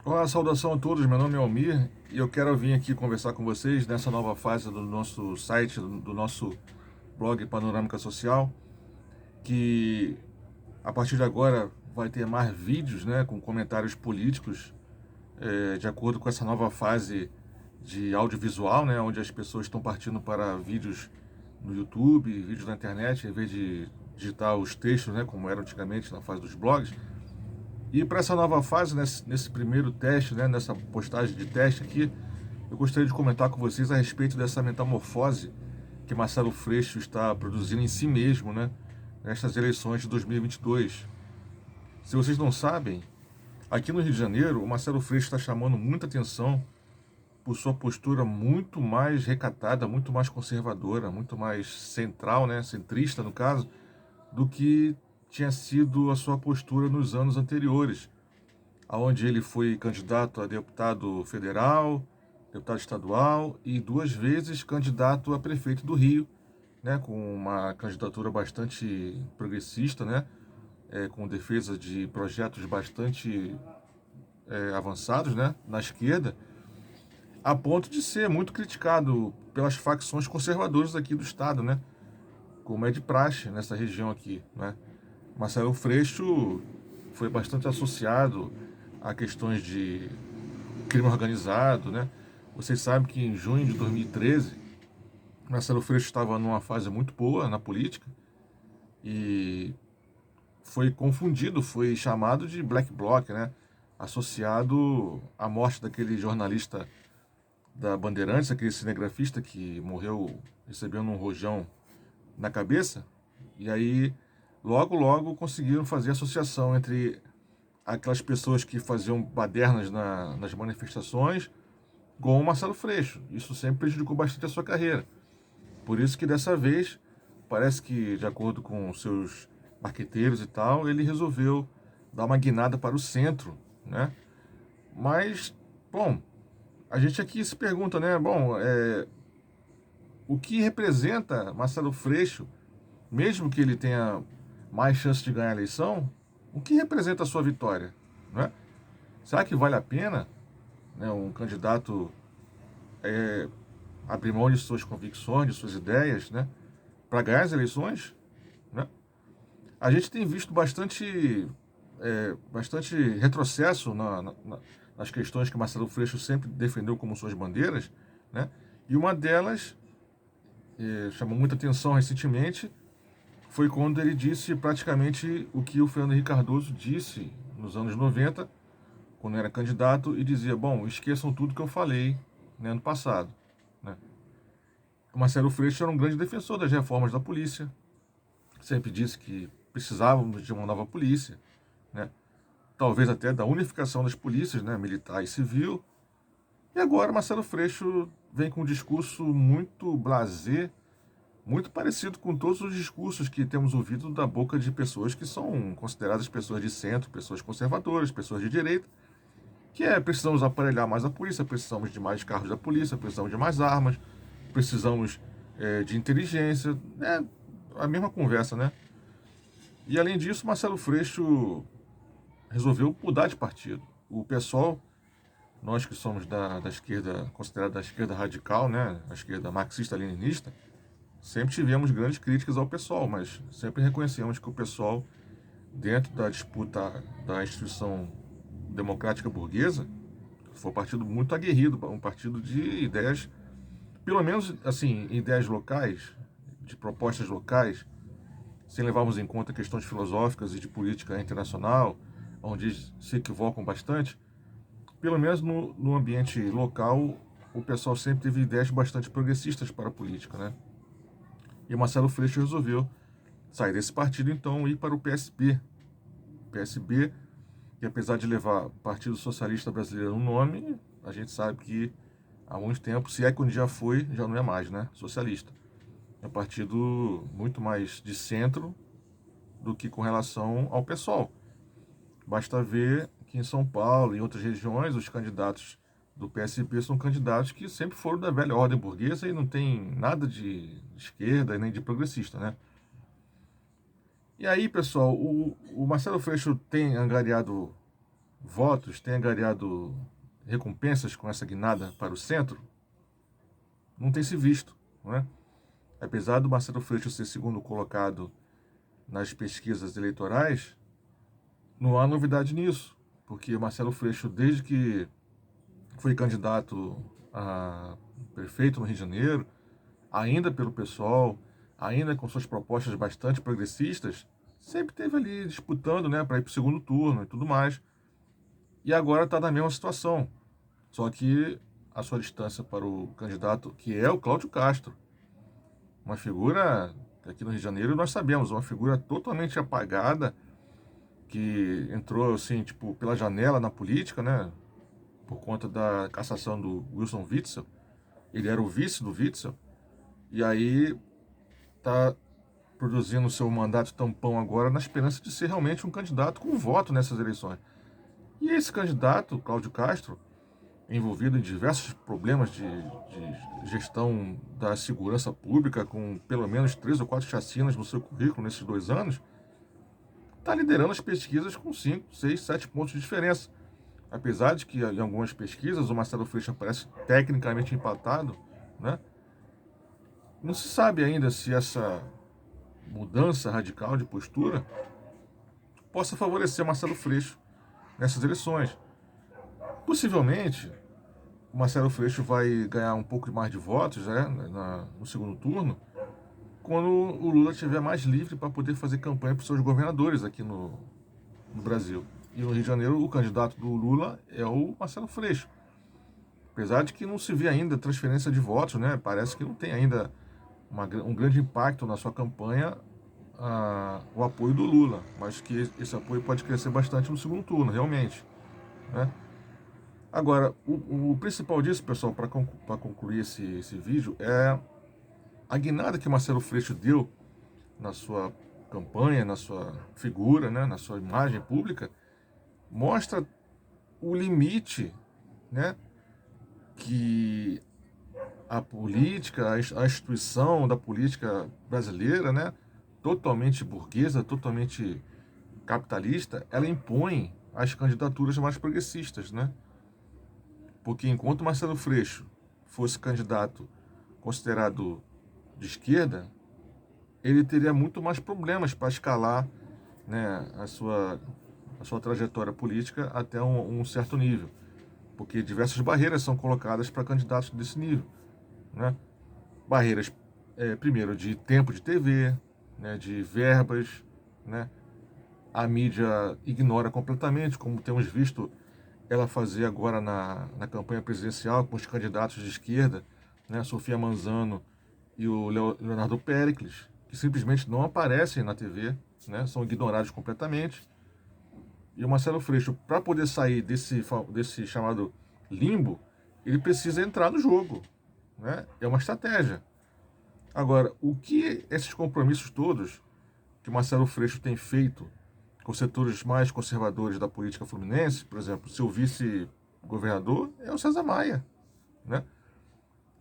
Olá, saudação a todos, meu nome é Almir e eu quero vir aqui conversar com vocês nessa nova fase do nosso site, do nosso blog Panorâmica Social, que a partir de agora vai ter mais vídeos, né, com comentários políticos, de acordo com essa nova fase de audiovisual, né, onde as pessoas estão partindo para vídeos no YouTube, vídeos na internet, em vez de digitar os textos, né, como era antigamente na fase dos blogs. E para essa nova fase, nesse primeiro teste, né, nessa postagem de teste aqui, eu gostaria de comentar com vocês a respeito dessa metamorfose que Marcelo Freixo está produzindo em si mesmo, né, nestas eleições de 2022. Se vocês não sabem, aqui no Rio de Janeiro, o Marcelo Freixo está chamando muita atenção por sua postura muito mais recatada, muito mais conservadora, muito mais central, né, centrista no caso, do que tinha sido a sua postura nos anos anteriores, onde ele foi candidato a deputado federal, deputado estadual e duas vezes candidato a prefeito do Rio, né, com uma candidatura bastante progressista, né, com defesa de projetos bastante avançados, né, na esquerda, a ponto de ser muito criticado pelas facções conservadoras aqui do estado, né, como é de praxe nessa região aqui, né. Marcelo Freixo foi bastante associado a questões de crime organizado, né? Vocês sabem que em junho de 2013, Marcelo Freixo estava numa fase muito boa na política e foi confundido, foi chamado de Black Bloc, né? Associado à morte daquele jornalista da Bandeirantes, aquele cinegrafista que morreu recebendo um rojão na cabeça. E aí, logo conseguiram fazer associação entre aquelas pessoas que faziam badernas nas manifestações com o Marcelo Freixo. Isso sempre prejudicou bastante a sua carreira. Por isso que dessa vez, parece que, de acordo com seus marqueteiros e tal, ele resolveu dar uma guinada para o centro, né? Mas, bom, a gente aqui se pergunta, né? Bom, o que representa Marcelo Freixo, mesmo que ele tenha mais chance de ganhar a eleição, o que representa a sua vitória, né? Será que vale a pena, né, um candidato abrir mão de suas convicções, de suas ideias, né, para ganhar as eleições, né? A gente tem visto bastante retrocesso nas questões que Marcelo Freixo sempre defendeu como suas bandeiras, né? E uma delas, chamou muita atenção recentemente, foi quando ele disse praticamente o que o Fernando Henrique Cardoso disse nos anos 90, quando era candidato, e dizia, bom, esqueçam tudo que eu falei, né, ano passado, né? O Marcelo Freixo era um grande defensor das reformas da polícia, sempre disse que precisávamos de uma nova polícia, né? Talvez até da unificação das polícias, né, militar e civil. E agora Marcelo Freixo vem com um discurso muito blasé, muito parecido com todos os discursos que temos ouvido da boca de pessoas que são consideradas pessoas de centro, pessoas conservadoras, pessoas de direita, que precisamos aparelhar mais a polícia, precisamos de mais carros da polícia, precisamos de mais armas, precisamos de inteligência, é a mesma conversa, né? E além disso, Marcelo Freixo resolveu mudar de partido. O PSOL, nós que somos da esquerda, considerada da esquerda radical, né, a esquerda marxista-leninista, sempre tivemos grandes críticas ao PSOL, mas sempre reconhecemos que o PSOL, dentro da disputa da instituição democrática burguesa, foi um partido muito aguerrido, um partido de ideias, pelo menos assim, ideias locais, de propostas locais, sem levarmos em conta questões filosóficas e de política internacional, onde se equivocam bastante, pelo menos no ambiente local, o pessoal sempre teve ideias bastante progressistas para a política, né? E Marcelo Freixo resolveu sair desse partido, então, e ir para o PSB. PSB, que apesar de levar Partido Socialista Brasileiro no nome, a gente sabe que há muito tempo, se é que um dia foi, já não é mais, né? Socialista. É um partido muito mais de centro do que com relação ao PSOL. Basta ver que em São Paulo e em outras regiões, os candidatos do PSB são candidatos que sempre foram da velha ordem burguesa e não tem nada de esquerda e nem de progressista, né? E aí, pessoal, o Marcelo Freixo tem angariado votos, tem angariado recompensas com essa guinada para o centro, não tem se visto, não é? Apesar do Marcelo Freixo ser segundo colocado nas pesquisas eleitorais, não há novidade nisso, porque o Marcelo Freixo, desde que foi candidato a prefeito no Rio de Janeiro, ainda pelo PSOL, ainda com suas propostas bastante progressistas, sempre esteve ali disputando, né, para ir para o segundo turno e tudo mais. E agora está na mesma situação, só que a sua distância para o candidato, que é o Cláudio Castro, uma figura que aqui no Rio de Janeiro nós sabemos, uma figura totalmente apagada, que entrou assim, tipo, pela janela na política, né, por conta da cassação do Wilson Witzel. Ele era o vice do Witzel, e aí está produzindo seu mandato tampão agora na esperança de ser realmente um candidato com voto nessas eleições. E esse candidato, Cláudio Castro, envolvido em diversos problemas de gestão da segurança pública, com pelo menos 3 ou 4 chacinas no seu currículo nesses 2 anos, está liderando as pesquisas com 5, 6, 7 pontos de diferença. Apesar de que em algumas pesquisas o Marcelo Freixo aparece tecnicamente empatado, né? Não se sabe ainda se essa mudança radical de postura possa favorecer Marcelo Freixo nessas eleições. Possivelmente, o Marcelo Freixo vai ganhar um pouco mais de votos, né, no segundo turno, quando o Lula estiver mais livre para poder fazer campanha para os seus governadores aqui no Brasil. E no Rio de Janeiro, o candidato do Lula é o Marcelo Freixo. Apesar de que não se vê ainda transferência de votos, né? Parece que não tem ainda um grande impacto na sua campanha o apoio do Lula, mas que esse apoio pode crescer bastante no segundo turno, realmente, né? Agora, o principal disso, pessoal, para concluir esse vídeo, é a guinada que Marcelo Freixo deu na sua campanha, na sua figura, né, na sua imagem pública, mostra o limite, né, que a política, a instituição da política brasileira, né, totalmente burguesa, totalmente capitalista, ela impõe as candidaturas mais progressistas, né? Porque enquanto Marcelo Freixo fosse candidato considerado de esquerda, ele teria muito mais problemas para escalar, né, a sua trajetória política até um certo nível, porque diversas barreiras são colocadas para candidatos desse nível, né? Barreiras, primeiro, de tempo de TV, né, de verbas, né? A mídia ignora completamente, como temos visto ela fazer agora na campanha presidencial com os candidatos de esquerda, né, Sofia Manzano e o Leonardo Péricles, que simplesmente não aparecem na TV, né, são ignorados completamente. E o Marcelo Freixo, para poder sair desse chamado limbo, ele precisa entrar no jogo, né? É uma estratégia. Agora, o que esses compromissos todos que o Marcelo Freixo tem feito com setores mais conservadores da política fluminense, por exemplo, seu vice-governador é o César Maia, né?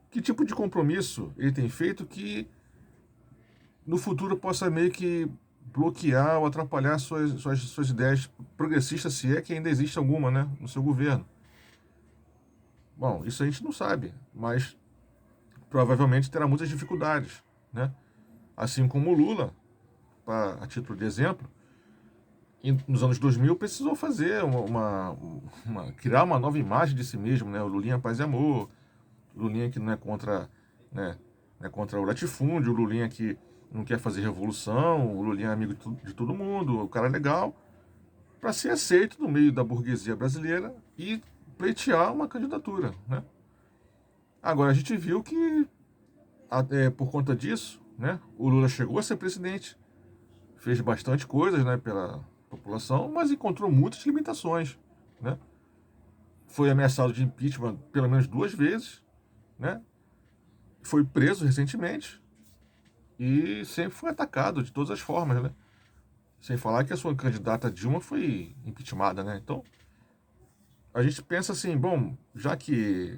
Que tipo de compromisso ele tem feito que no futuro possa meio que bloquear ou atrapalhar suas ideias progressistas, se é que ainda existe alguma, né, no seu governo? Bom, isso a gente não sabe, mas provavelmente terá muitas dificuldades, né? Assim como o Lula, a título de exemplo, nos anos 2000 precisou fazer criar uma nova imagem de si mesmo, né? O Lulinha Paz e Amor, o Lulinha que não é contra, né, não é contra o latifúndio, o Lulinha que não quer fazer revolução, o Lulinha é amigo de todo mundo, o cara é legal, para ser aceito no meio da burguesia brasileira e pleitear uma candidatura, né? Agora a gente viu que por conta disso, né, o Lula chegou a ser presidente, fez bastante coisas, né, pela população, mas encontrou muitas limitações, né? Foi ameaçado de impeachment pelo menos 2 vezes, né? Foi preso recentemente e sempre foi atacado de todas as formas, né? Sem falar que a sua candidata Dilma foi impeachmentada, né? Então, a gente pensa assim, bom, já que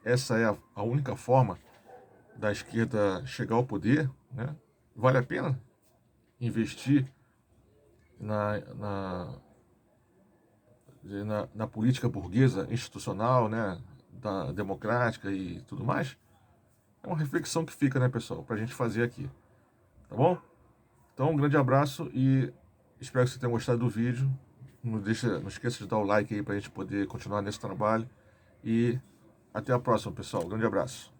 essa é a única forma da esquerda chegar ao poder, né? Vale a pena investir na política burguesa institucional, né, da democrática e tudo mais. É uma reflexão que fica, né, pessoal, para a gente fazer aqui, tá bom? Então, um grande abraço e espero que você tenha gostado do vídeo. Não esqueça de dar o like aí para a gente poder continuar nesse trabalho. E até a próxima, pessoal. Um grande abraço.